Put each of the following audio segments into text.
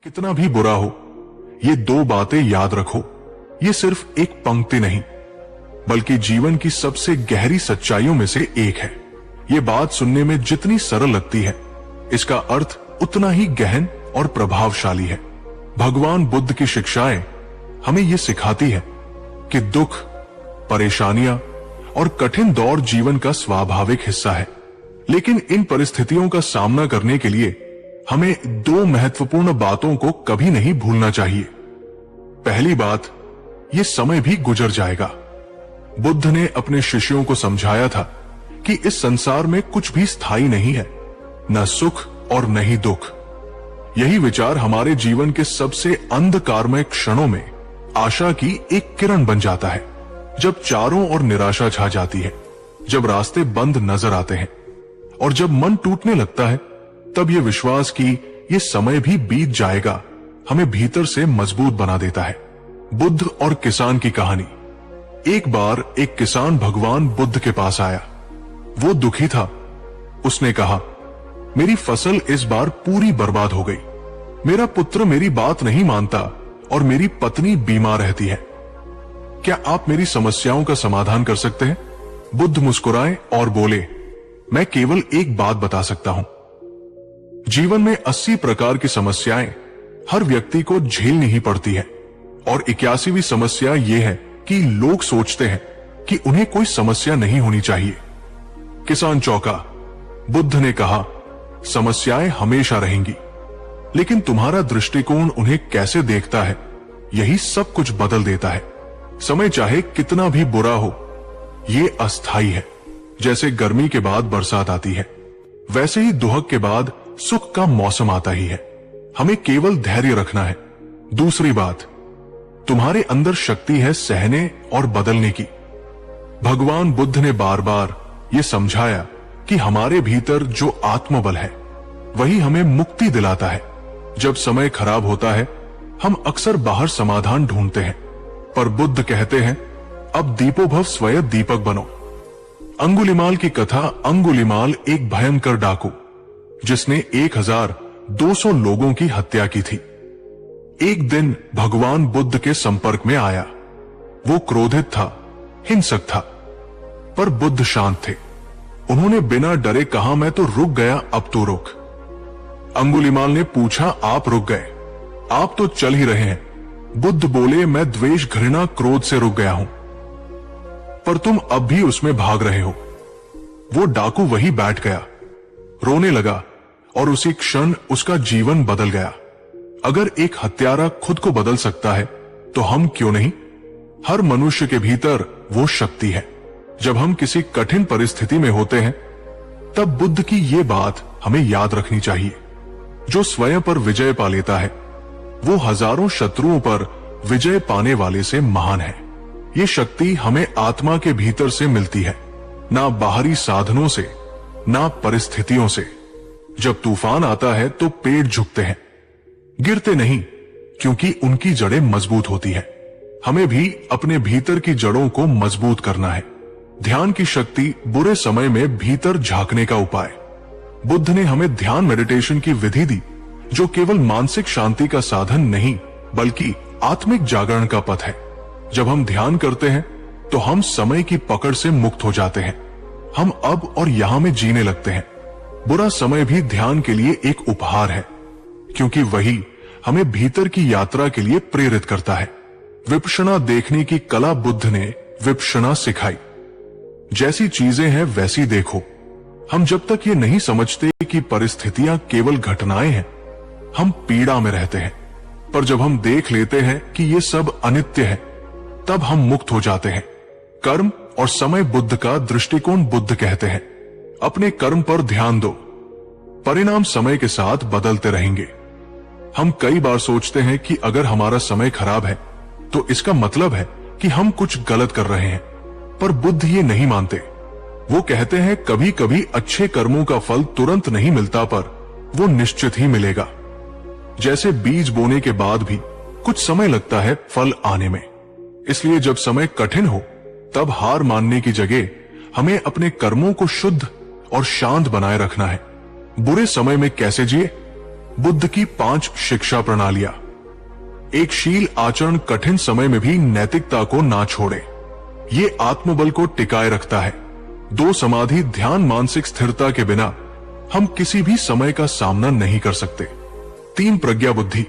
कितना भी बुरा हो, ये दो बातें याद रखो। ये सिर्फ एक पंक्ति नहीं, बल्कि जीवन की सबसे गहरी सच्चाइयों में से एक है। ये बात सुनने में जितनी सरल लगती है, इसका अर्थ उतना ही गहन और प्रभावशाली है। भगवान बुद्ध की शिक्षाएं हमें ये सिखाती है कि दुख, परेशानियां और कठिन दौर जीवन का स्वाभाविक हिस्सा है, लेकिन इन परिस्थितियों का सामना करने के लिए हमें दो महत्वपूर्ण बातों को कभी नहीं भूलना चाहिए। पहली बात, ये समय भी गुजर जाएगा। बुद्ध ने अपने शिष्यों को समझाया था कि इस संसार में कुछ भी स्थायी नहीं है, न सुख और न ही दुख। यही विचार हमारे जीवन के सबसे अंधकारमय क्षणों में आशा की एक किरण बन जाता है। जब चारों ओर निराशा छा जाती है, जब रास्ते बंद नजर आते हैं और जब मन टूटने लगता है, तब यह विश्वास कि यह समय भी बीत जाएगा हमें भीतर से मजबूत बना देता है। बुद्ध और किसान की कहानी। एक बार एक किसान भगवान बुद्ध के पास आया। वो दुखी था। उसने कहा, मेरी फसल इस बार पूरी बर्बाद हो गई। मेरा पुत्र मेरी बात नहीं मानता और मेरी पत्नी बीमार रहती है। क्या आप मेरी समस्याओं का समाधान कर सकते हैं? बुद्ध मुस्कुराए और बोले, मैं केवल एक बात बता सकता हूं। जीवन में 80 प्रकार की समस्याएं हर व्यक्ति को झेलनी ही पड़ती है, और 81वीं समस्या यह है कि लोग सोचते हैं कि उन्हें कोई समस्या नहीं होनी चाहिए। किसान चौंका। बुद्ध ने कहा, समस्याएं हमेशा रहेंगी, लेकिन तुम्हारा दृष्टिकोण उन्हें कैसे देखता है, यही सब कुछ बदल देता है। समय चाहे कितना भी बुरा हो, ये अस्थायी है। जैसे गर्मी के बाद बरसात आती है, वैसे ही दुहक के बाद सुख का मौसम आता ही है। हमें केवल धैर्य रखना है। दूसरी बात, तुम्हारे अंदर शक्ति है सहने और बदलने की। भगवान बुद्ध ने बार बार ये समझाया कि हमारे भीतर जो आत्मबल है, वही हमें मुक्ति दिलाता है। जब समय खराब होता है, हम अक्सर बाहर समाधान ढूंढते हैं, पर बुद्ध कहते हैं, अब दीपोभव स्वयं दीपक बनो। अंगुलिमाल की कथा। अंगुलिमाल एक भयंकर डाकू, जिसने 1200 लोगों की हत्या की थी, एक दिन भगवान बुद्ध के संपर्क में आया। वो क्रोधित था, हिंसक था, पर बुद्ध शांत थे। उन्होंने बिना डरे कहा, मैं तो रुक गया, अब तो रुक। अंगुलिमाल ने पूछा, आप रुक गए? आप तो चल ही रहे हैं। बुद्ध बोले, मैं द्वेष, घृणा, क्रोध से रुक गया हूं, पर तुम अब भी उसमें भाग रहे हो। वो डाकू वहीं बैठ गया, रोने लगा, और उसी क्षण उसका जीवन बदल गया। अगर एक हत्यारा खुद को बदल सकता है, तो हम क्यों नहीं? हर मनुष्य के भीतर वो शक्ति है। जब हम किसी कठिन परिस्थिति में होते हैं, तब बुद्ध की ये बात हमें याद रखनी चाहिए। जो स्वयं पर विजय पा लेता है, वो हजारों शत्रुओं पर विजय पाने वाले से महान है। ये शक्ति हमें आत्मा के भीतर से मिलती है, ना बाहरी साधनों से, ना परिस्थितियों से। जब तूफान आता है तो पेड़ झुकते हैं, गिरते नहीं, क्योंकि उनकी जड़ें मजबूत होती है। हमें भी अपने भीतर की जड़ों को मजबूत करना है। ध्यान की शक्ति, बुरे समय में भीतर झांकने का उपाय। बुद्ध ने हमें ध्यान मेडिटेशन की विधि दी, जो केवल मानसिक शांति का साधन नहीं, बल्कि आत्मिक जागरण का पथ है। जब हम ध्यान करते हैं, तो हम समय की पकड़ से मुक्त हो जाते हैं। हम अब और यहां में जीने लगते हैं। बुरा समय भी ध्यान के लिए एक उपहार है, क्योंकि वही हमें भीतर की यात्रा के लिए प्रेरित करता है। विपश्यना देखने की कला बुद्ध ने विपश्यना सिखाई। जैसी चीजें हैं वैसी देखो। हम जब तक ये नहीं समझते कि परिस्थितियां केवल घटनाएं हैं, हम पीड़ा में रहते हैं। पर जब हम देख लेते हैं कि ये सब अनित्य है, तब हम मुक्त हो जाते हैं। कर्म और समय बुद्ध का दृष्टिकोण। बुद्ध कहते हैं, अपने कर्म पर ध्यान दो, परिणाम समय के साथ बदलते रहेंगे। हम कई बार सोचते हैं कि अगर हमारा समय खराब है, तो इसका मतलब है कि हम कुछ गलत कर रहे हैं, पर बुद्ध ये नहीं मानते। वो कहते हैं, कभी कभी अच्छे कर्मों का फल तुरंत नहीं मिलता, पर वो निश्चित ही मिलेगा। जैसे बीज बोने के बाद भी कुछ समय लगता है फल आने में। इसलिए जब समय कठिन हो, तब हार मानने की जगह हमें अपने कर्मों को शुद्ध और शांत बनाए रखना है। बुरे समय में कैसे जिए? बुद्ध की 5 शिक्षा प्रणालियां। एक शील आचरण कठिन समय में भी नैतिकता को ना छोड़े, ये आत्मबल को टिकाए रखता है। 2 समाधि ध्यान मानसिक स्थिरता के बिना हम किसी भी समय का सामना नहीं कर सकते। 3 प्रज्ञा बुद्धि,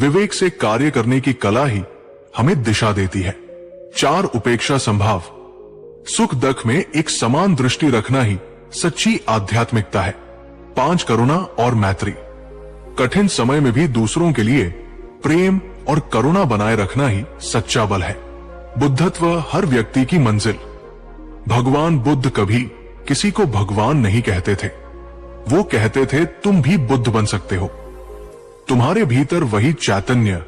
विवेक से कार्य करने की कला ही हमें दिशा देती है। 4 उपेक्षा संभाव, सुख दुख में एक समान दृष्टि रखना ही सच्ची आध्यात्मिकता है। 5 करुणा और मैत्री, कठिन समय में भी दूसरों के लिए प्रेम और करुणा बनाए रखना ही सच्चा बल है। बुद्धत्व हर व्यक्ति की मंजिल। भगवान बुद्ध कभी किसी को भगवान नहीं कहते थे, वो कहते थे तुम भी बुद्ध बन सकते हो। तुम्हारे भीतर वही चैतन्य,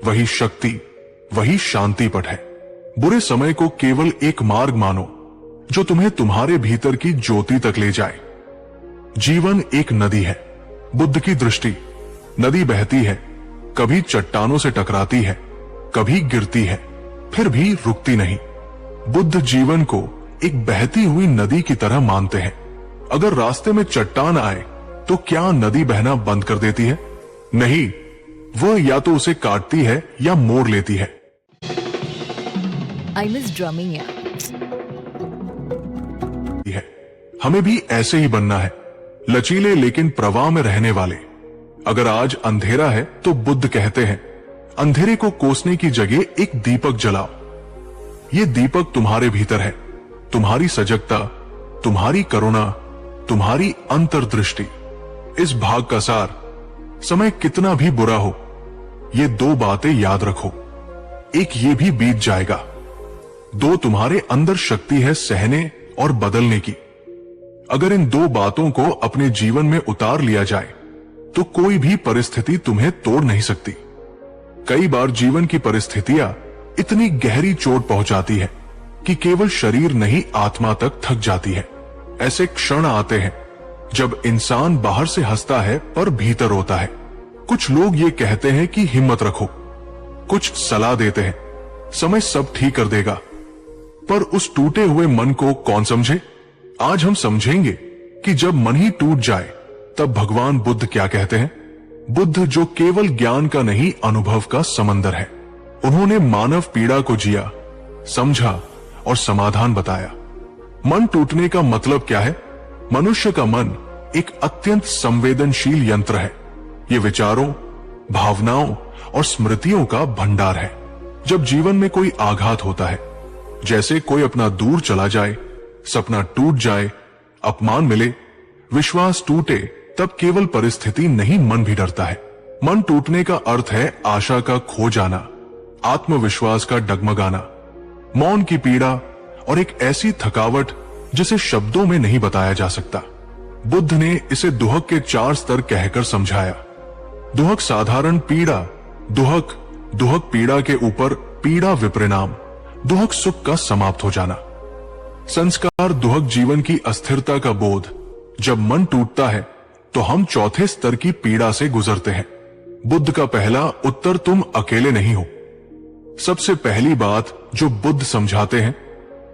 वही शक्ति, वही शांति पट है। बुरे समय को केवल एक मार्ग मानो जो तुम्हें तुम्हारे भीतर की ज्योति तक ले जाए। जीवन एक नदी है। बुद्ध की दृष्टि, नदी बहती है, कभी चट्टानों से टकराती है, कभी गिरती है, फिर भी रुकती नहीं। बुद्ध जीवन को एक बहती हुई नदी की तरह मानते हैं। अगर रास्ते में चट्टान आए तो क्या नदी बहना बंद कर देती है? नहीं, वह या तो उसे काटती है या मोड़ लेती है। I miss drumming, yeah. हमें भी ऐसे ही बनना है, लचीले लेकिन प्रवाह में रहने वाले। अगर आज अंधेरा है तो बुद्ध कहते हैं अंधेरे को कोसने की जगह एक दीपक जलाओ। ये दीपक तुम्हारे भीतर है, तुम्हारी सजगता, तुम्हारी करुणा, तुम्हारी अंतर्दृष्टि। इस भाग का सार, समय कितना भी बुरा हो, ये 2 बातें याद रखो। एक ये भी बीत जाएगा। 2 तुम्हारे अंदर शक्ति है सहने और बदलने की। अगर इन 2 बातों को अपने जीवन में उतार लिया जाए तो कोई भी परिस्थिति तुम्हें तोड़ नहीं सकती। कई बार जीवन की परिस्थितियां इतनी गहरी चोट पहुंचाती है कि केवल शरीर नहीं आत्मा तक थक जाती है। ऐसे क्षण आते हैं जब इंसान बाहर से हंसता है पर भीतर रोता है। कुछ लोग ये कहते हैं कि हिम्मत रखो, कुछ सलाह देते हैं समय सब ठीक कर देगा, पर उस टूटे हुए मन को कौन समझे? आज हम समझेंगे कि जब मन ही टूट जाए तब भगवान बुद्ध क्या कहते हैं। बुद्ध जो केवल ज्ञान का नहीं अनुभव का समंदर है, उन्होंने मानव पीड़ा को जिया, समझा और समाधान बताया। मन टूटने का मतलब क्या है? मनुष्य का मन एक अत्यंत संवेदनशील यंत्र है। ये विचारों, भावनाओं और स्मृतियों का भंडार है। जब जीवन में कोई आघात होता है, जैसे कोई अपना दूर चला जाए, सपना टूट जाए, अपमान मिले, विश्वास टूटे, तब केवल परिस्थिति नहीं मन भी डरता है। मन टूटने का अर्थ है आशा का खो जाना, आत्मविश्वास का डगमगाना, मौन की पीड़ा और एक ऐसी थकावट जिसे शब्दों में नहीं बताया जा सकता। बुद्ध ने इसे दुहक के 4 स्तर कहकर समझाया। दुहक साधारण पीड़ा, दुहक पीड़ा के ऊपर पीड़ा विपरिणाम, दुहक सुख का समाप्त हो जाना। संस्कार दुहक जीवन की अस्थिरता का बोध। जब मन टूटता है तो हम 4थे स्तर की पीड़ा से गुजरते हैं। बुद्ध का पहला उत्तर तुम अकेले नहीं हो। सबसे पहली बात जो बुद्ध समझाते हैं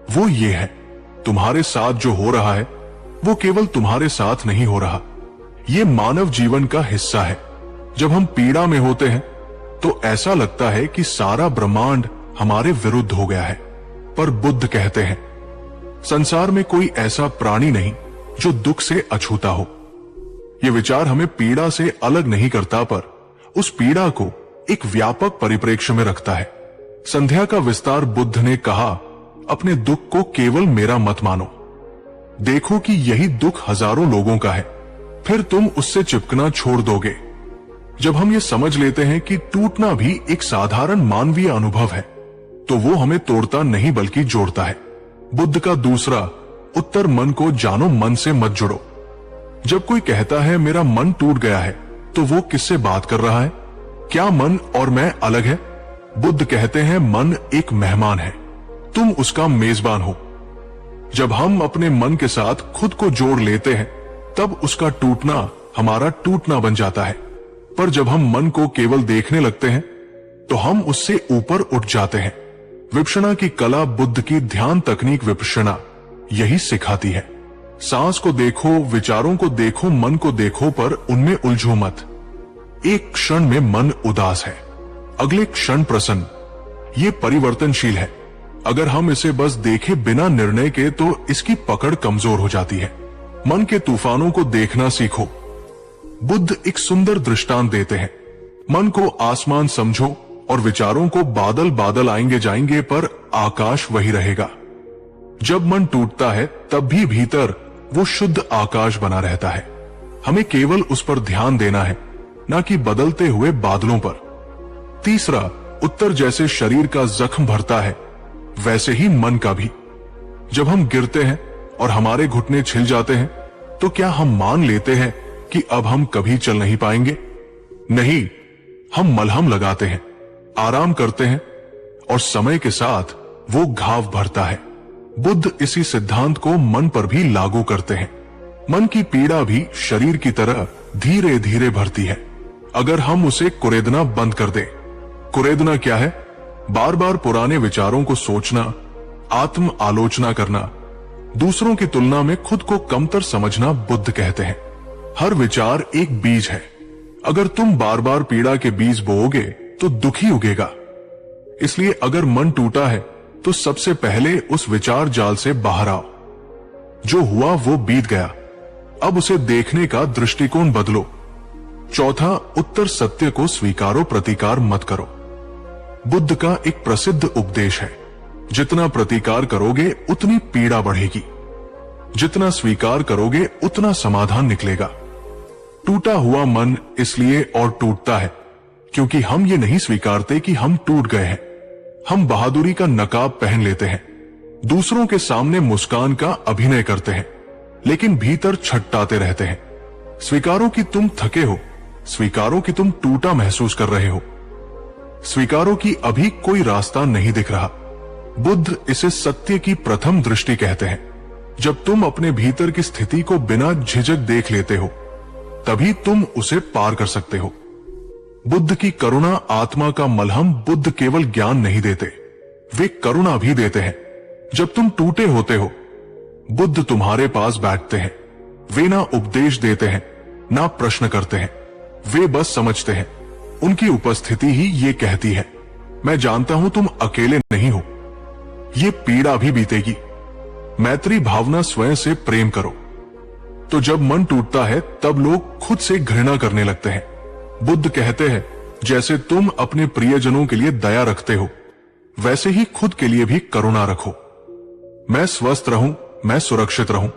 वो ये है, तुम्हारे साथ जो हो रहा है वो केवल तुम्हारे साथ नहीं हो रहा, ये मानव जीवन का हिस्सा है। जब हम पीड़ा में होते हैं तो ऐसा लगता है कि सारा ब्रह्मांड हमारे विरुद्ध हो गया है, पर बुद्ध कहते हैं संसार में कोई ऐसा प्राणी नहीं जो दुख से अछूता हो। यह विचार हमें पीड़ा से अलग नहीं करता, पर उस पीड़ा को एक व्यापक परिप्रेक्ष्य में रखता है। संध्या का विस्तार बुद्ध ने कहा, अपने दुख को केवल मेरा मत मानो, देखो कि यही दुख हजारों लोगों का है, फिर तुम उससे चिपकना छोड़ दोगे। जब हम ये समझ लेते हैं कि टूटना भी एक साधारण मानवीय अनुभव है, तो वो हमें तोड़ता नहीं बल्कि जोड़ता है। बुद्ध का दूसरा उत्तर मन को जानो, मन से मत जुड़ो। जब कोई कहता है मेरा मन टूट गया है, तो वो किससे बात कर रहा है? क्या मन और मैं अलग है? बुद्ध कहते हैं मन एक मेहमान है, तुम उसका मेजबान हो। जब हम अपने मन के साथ खुद को जोड़ लेते हैं, तब उसका टूटना हमारा टूटना बन जाता है। पर जब हम मन को केवल देखने लगते हैं, तो हम उससे ऊपर उठ जाते हैं। विपश्यना की कला, बुद्ध की ध्यान तकनीक विपश्यना यही सिखाती है। सांस को देखो, विचारों को देखो, मन को देखो, पर उनमें उलझो मत। एक क्षण में मन उदास है, अगले क्षण प्रसन्न। ये परिवर्तनशील है। अगर हम इसे बस देखे बिना निर्णय के तो इसकी पकड़ कमजोर हो जाती है। मन के तूफानों को देखना सीखो। बुद्ध एक सुंदर दृष्टांत देते हैं। मन को आसमान समझो और विचारों को बादल बादल आएंगे जाएंगे पर आकाश वही रहेगा। जब मन टूटता है तब भी भीतर वो शुद्ध आकाश बना रहता है। हमें केवल उस पर ध्यान देना है, ना कि बदलते हुए बादलों पर। तीसरा, उत्तर जैसे शरीर का जख्म भरता है वैसे ही मन का भी। जब हम गिरते हैं और हमारे घुटने छिल जाते हैं तो क्या हम मान लेते हैं कि अब हम कभी चल नहीं पाएंगे? नहीं, हम मलहम लगाते हैं, आराम करते हैं और समय के साथ वो घाव भरता है। बुद्ध इसी सिद्धांत को मन पर भी लागू करते हैं। मन की पीड़ा भी शरीर की तरह धीरे धीरे भरती है अगर हम उसे कुरेदना बंद कर दें। कुरेदना क्या है? बार बार पुराने विचारों को सोचना, आत्म आलोचना करना, दूसरों की तुलना में खुद को कमतर समझना बुद्ध कहते हैं। हर विचार एक बीज है। अगर तुम बार बार पीड़ा के बीज बोओगे तो दुखी उगेगा। इसलिए अगर मन टूटा है तो सबसे पहले उस विचार जाल से बाहर आओ। जो हुआ वो बीत गया, अब उसे देखने का दृष्टिकोण बदलो। चौथा, उत्तर सत्य को स्वीकारो, प्रतिकार मत करो। बुद्ध का एक प्रसिद्ध उपदेश है, जितना प्रतिकार करोगे उतनी पीड़ा बढ़ेगी, जितना स्वीकार करोगे उतना समाधान निकलेगा। टूटा हुआ मन इसलिए और टूटता है क्योंकि हम ये नहीं स्वीकारते कि हम टूट गए हैं। हम बहादुरी का नकाब पहन लेते हैं, दूसरों के सामने मुस्कान का अभिनय करते हैं, लेकिन भीतर छटपटाते रहते हैं। स्वीकारो कि तुम थके हो, स्वीकारो कि तुम टूटा महसूस कर रहे हो, स्वीकारो कि अभी कोई रास्ता नहीं दिख रहा। बुद्ध इसे सत्य की प्रथम दृष्टि कहते हैं। जब तुम अपने भीतर की स्थिति को बिना झिझक देख लेते हो तभी तुम उसे पार कर सकते हो। बुद्ध की करुणा आत्मा का मलहम। बुद्ध केवल ज्ञान नहीं देते, वे करुणा भी देते हैं। जब तुम टूटे होते हो बुद्ध तुम्हारे पास बैठते हैं। वे ना उपदेश देते हैं, ना प्रश्न करते हैं, वे बस समझते हैं। उनकी उपस्थिति ही ये कहती है, मैं जानता हूं तुम अकेले नहीं हो, ये पीड़ा भी बीतेगी। मैत्री भावना, स्वयं से प्रेम करो। तो जब मन टूटता है तब लोग खुद से घृणा करने लगते हैं। बुद्ध कहते हैं, जैसे तुम अपने प्रियजनों के लिए दया रखते हो वैसे ही खुद के लिए भी करुणा रखो। मैं स्वस्थ रहूं, मैं सुरक्षित रहूं,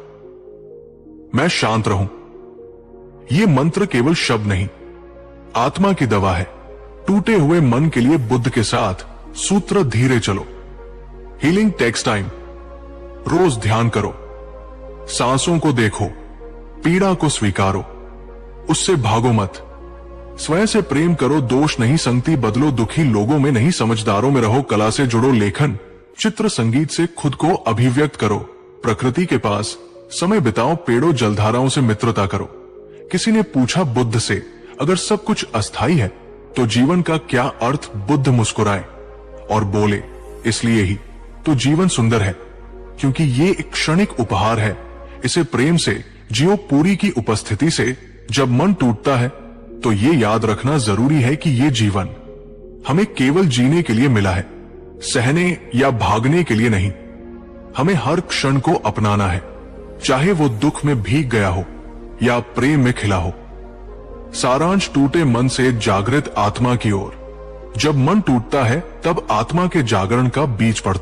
मैं शांत रहूं। ये मंत्र केवल शब्द नहीं, आत्मा की दवा है। टूटे हुए मन के लिए बुद्ध के साथ सूत्र धीरे चलो। Healing takes time. रोज ध्यान करो, सांसों को देखो, पीड़ा को स्वीकारो, उससे भागो मत। स्वयं से प्रेम करो, दोष नहीं संगति बदलो, दुखी लोगों में नहीं समझदारों में रहो, कला से जुड़ो, लेखन, चित्र, संगीत से खुद को अभिव्यक्त करो, प्रकृति के पास समय बिताओ, पेड़ों जलधाराओं से मित्रता करो। किसी ने पूछा बुद्ध से, अगर सब कुछ अस्थाई है तो जीवन का क्या अर्थ? बुद्ध मुस्कुराए और बोले, इसलिए ही तो जीवन सुंदर है, क्योंकि ये एक क्षणिक उपहार है। इसे प्रेम से जियो, पूरी की उपस्थिति से। जब मन टूटता है तो ये याद रखना जरूरी है कि ये जीवन हमें केवल जीने के लिए मिला है, सहने या भागने के लिए नहीं। हमें हर क्षण को अपनाना है, चाहे वो दुख में भीग गया हो या प्रेम में खिला हो। सारांश, टूटे मन से जागृत आत्मा की ओर। जब मन टूटता है तब आत्मा के जागरण का बीज पड़ता है।